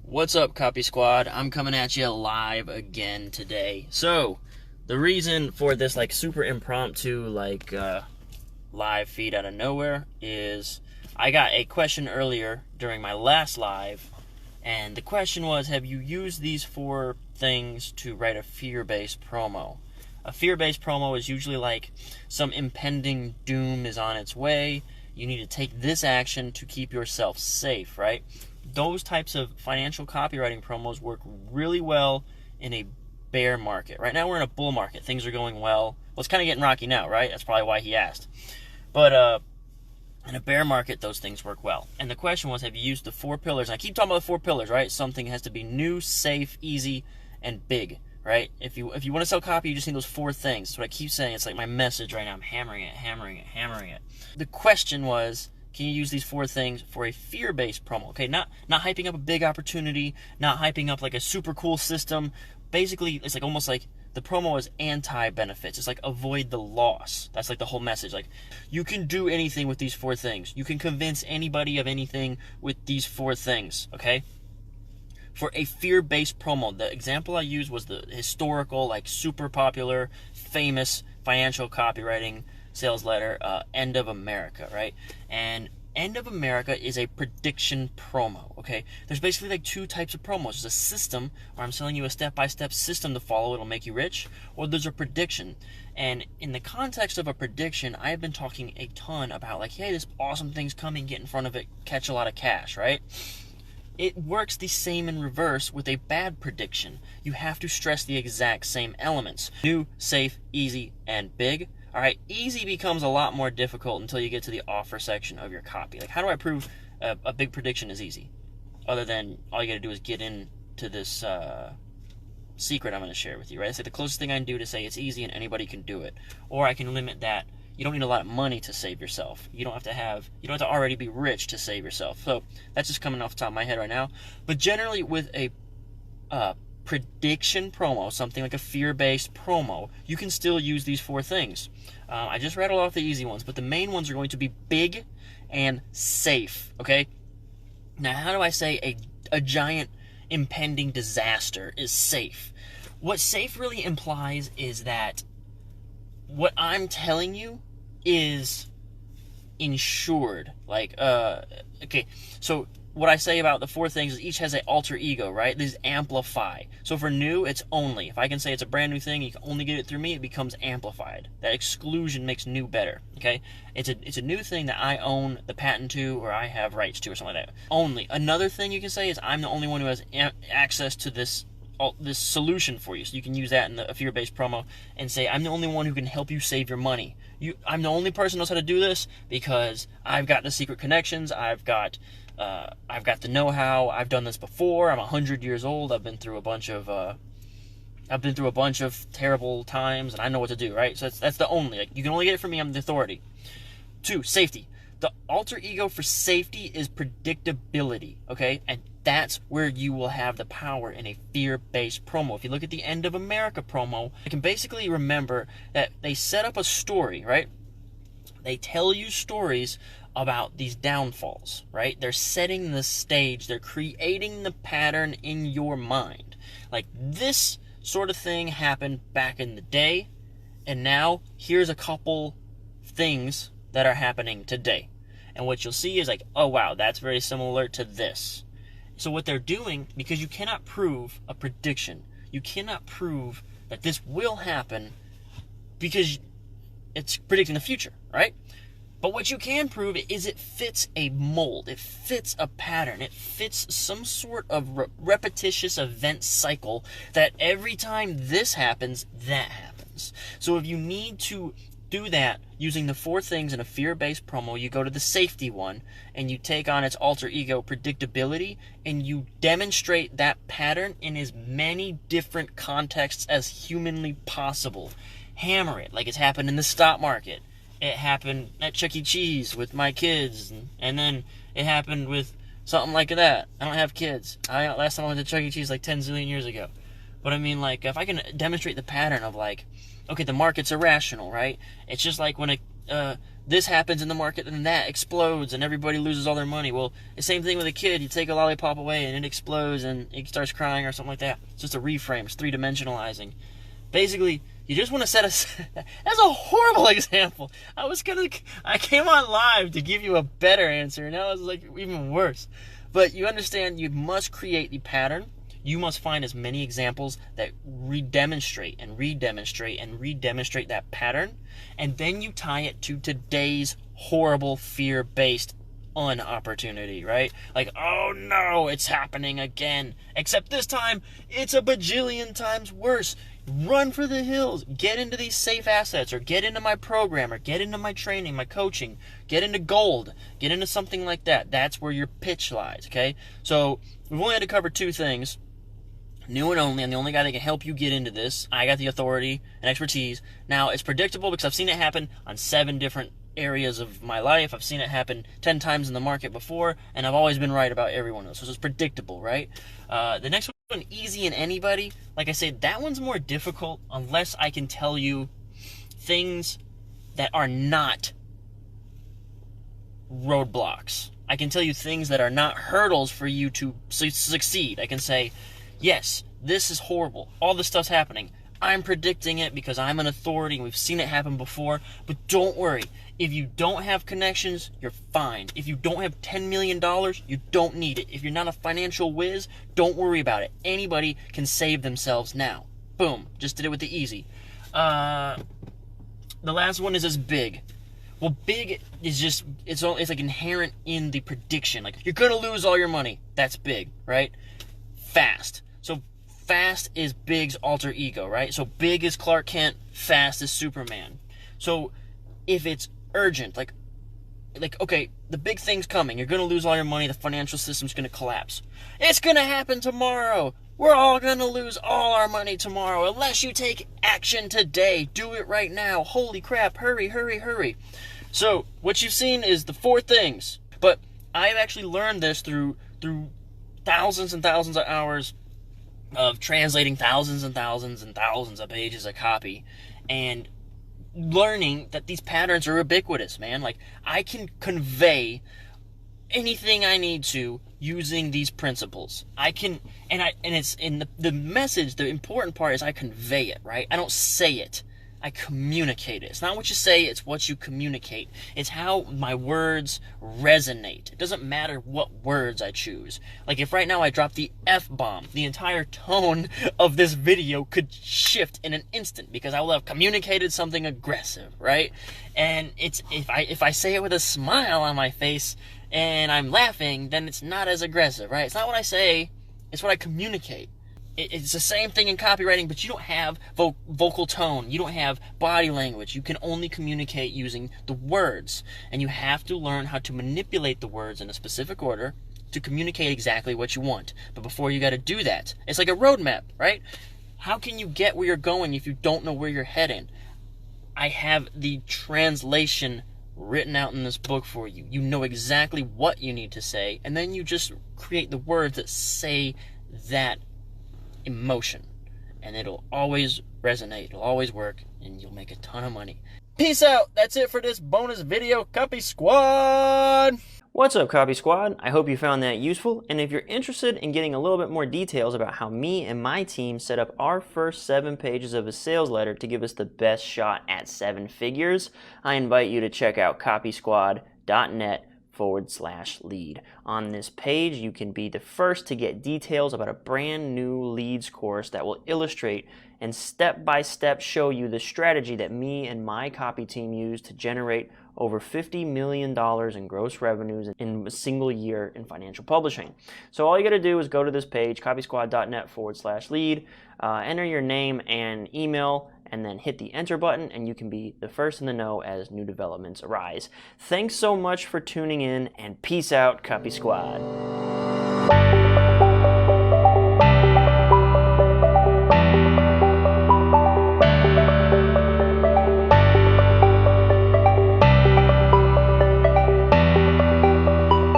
What's up, Copy Squad? I'm coming at you live again today. So, the reason for this super impromptu live feed out of nowhere is I got a question earlier during my last live, and the question was, have you used these 4 things to write a fear-based promo? A fear-based promo is usually like some impending doom is on its way. You need to take this action to keep yourself safe, right? Those types of financial copywriting promos work really well in a bear market. Right now we're in a bull market. Things are going well. Well, it's kind of getting rocky now, right? That's probably why he asked. But in a bear market, those things work well. And the question was, have you used the 4 pillars? And I keep talking about the 4 pillars, right? Something has to be new, safe, easy, and big, right? If you want to sell copy, you just need those 4 things. That's what I keep saying. It's like my message right now. I'm hammering it. The question was, can you use these 4 things for a fear-based promo? Okay, not hyping up a big opportunity, not hyping up like a super cool system. Basically, it's almost like the promo is anti-benefits. It's like avoid the loss. That's like the whole message. Like, you can do anything with these 4 things. You can convince anybody of anything with these 4 things, okay? For a fear-based promo, the example I used was the historical, super popular, famous financial copywriting sales letter, End of America, right? And End of America is a prediction promo, okay? There's basically 2 types of promos. There's a system, where I'm selling you a step-by-step system to follow, it'll make you rich, or there's a prediction. And in the context of a prediction, I have been talking a ton about hey, this awesome thing's coming, get in front of it, catch a lot of cash, right? It works the same in reverse with a bad prediction. You have to stress the exact same elements. New, safe, easy, and big. Alright, easy becomes a lot more difficult until you get to the offer section of your copy. How do I prove a big prediction is easy? Other than all you gotta do is get into this secret I'm gonna share with you, right? It's the closest thing I can do to say it's easy and anybody can do it. Or I can limit that. You don't need a lot of money to save yourself. You don't have to already be rich to save yourself. So that's just coming off the top of my head right now. But generally with a prediction promo, something like a fear-based promo, you can still use these 4 things. I just rattled off the easy ones, but the main ones are going to be big and safe, okay? Now, how do I say a giant impending disaster is safe? What safe really implies is that what I'm telling you is insured. Okay, so what I say about the 4 things is each has an alter ego, right? These amplify. So for new, it's only. If I can say it's a brand new thing, you can only get it through me, it becomes amplified. That exclusion makes new better, okay? It's a new thing that I own the patent to, or I have rights to, or something like that. Only. Another thing you can say is I'm the only one who has access to this solution for you. So you can use that in a fear-based promo and say, I'm the only one who can help you save your money. I'm the only person who knows how to do this because I've got the secret connections, I've got the know-how, I've done this before, I'm 100 years old, I've been through a bunch of terrible times, and I know what to do, right? So that's the only. You can only get it from me, I'm the authority. 2, safety. The alter ego for safety is predictability, okay? And that's where you will have the power in a fear-based promo. If you look at the End of America promo, you can basically remember that they set up a story, right? They tell you stories about these downfalls, right? They're setting the stage. They're creating the pattern in your mind. This sort of thing happened back in the day, and now here's a couple things that are happening today. And what you'll see is oh wow, that's very similar to this. So what they're doing, because you cannot prove a prediction, you cannot prove that this will happen because it's predicting the future, right? But what you can prove is it fits a mold, it fits a pattern, it fits some sort of repetitious event cycle that every time this happens, that happens. So if you need to do that using the 4 things in a fear-based promo, you go to the safety one and you take on its alter ego predictability and you demonstrate that pattern in as many different contexts as humanly possible. Hammer it like it's happened in the stock market. It happened at Chuck E. Cheese with my kids, and then it happened with something like that. I don't have kids. Last time I went to Chuck E. Cheese 10 zillion years ago. But I mean, if I can demonstrate the pattern of okay, the market's irrational, right? It's just when this happens in the market and that explodes and everybody loses all their money. Well, the same thing with a kid. You take a lollipop away and it explodes and it starts crying or something like that. It's just a reframe. It's three-dimensionalizing. Basically, you just want to set a... That's a horrible example. I came on live to give you a better answer, and now it's like even worse. But you understand, you must create the pattern. You must find as many examples that redemonstrate and redemonstrate and redemonstrate that pattern, and then you tie it to today's horrible fear-based opportunity, right? Like, oh no, it's happening again. Except this time, it's a bajillion times worse. Run for the hills. Get into these safe assets, or get into my program, or get into my training, my coaching. Get into gold. Get into something like that. That's where your pitch lies, okay? So we've only had to cover two things. New and only. I'm the only guy that can help you get into this. I got the authority and expertise. Now, it's predictable because I've seen it happen on 7 different areas of my life. I've seen it happen 10 times in the market before, and I've always been right about every one of those. So it's predictable, right? The next one, easy in anybody. Like I said, that one's more difficult unless I can tell you things that are not roadblocks. I can tell you things that are not hurdles for you to succeed. I can say, yes, this is horrible. All this stuff's happening. I'm predicting it because I'm an authority and we've seen it happen before. But don't worry. If you don't have connections, you're fine. If you don't have $10 million, you don't need it. If you're not a financial whiz, don't worry about it. Anybody can save themselves now. Boom. Just did it with the easy. The last one is as big. Well, big is just, it's like inherent in the prediction. Like, you're going to lose all your money. That's big, right? Fast. So fast is Big's alter ego, right? So big is Clark Kent, fast is Superman. So if it's urgent, like okay, the big thing's coming, you're going to lose all your money, the financial system's going to collapse. It's going to happen tomorrow. We're all going to lose all our money tomorrow unless you take action today. Do it right now. Holy crap, hurry, hurry, hurry. So what you've seen is the 4 things, but I've actually learned this through thousands and thousands of hours of translating thousands and thousands and thousands of pages of copy, and learning that these patterns are ubiquitous, man. Like, I can convey anything I need to using these principles. I can, and it's in the message. The important part is I convey it, right? I don't say it. I communicate it. It's not what you say, it's what you communicate. It's how my words resonate. It doesn't matter what words I choose. Like, if right now I drop the F-bomb, the entire tone of this video could shift in an instant because I will have communicated something aggressive, right? And it's if I say it with a smile on my face and I'm laughing, then it's not as aggressive, right? It's not what I say, it's what I communicate. It's the same thing in copywriting, but you don't have vocal tone. You don't have body language. You can only communicate using the words. And you have to learn how to manipulate the words in a specific order to communicate exactly what you want. But before you got to do that, it's like a roadmap, right? How can you get where you're going if you don't know where you're heading? I have the translation written out in this book for you. You know exactly what you need to say, and then you just create the words that say that emotion, and it'll always resonate, it'll always work, and you'll make a ton of money. Peace out. That's it for this bonus video, Copy Squad. What's up, Copy Squad? I hope you found that useful, and if you're interested in getting a little bit more details about how me and my team set up our first 7 pages of a sales letter to give us the best shot at 7 figures, I invite you to check out copysquad.net/lead. On this page, you can be the first to get details about a brand new leads course that will illustrate and step-by-step show you the strategy that me and my copy team use to generate over $50 million in gross revenues in a single year in financial publishing. So all you got to do is go to this page, copysquad.net/lead, enter your name and email, and then hit the enter button, and you can be the first in the know as new developments arise. Thanks so much for tuning in, and peace out, Copy Squad.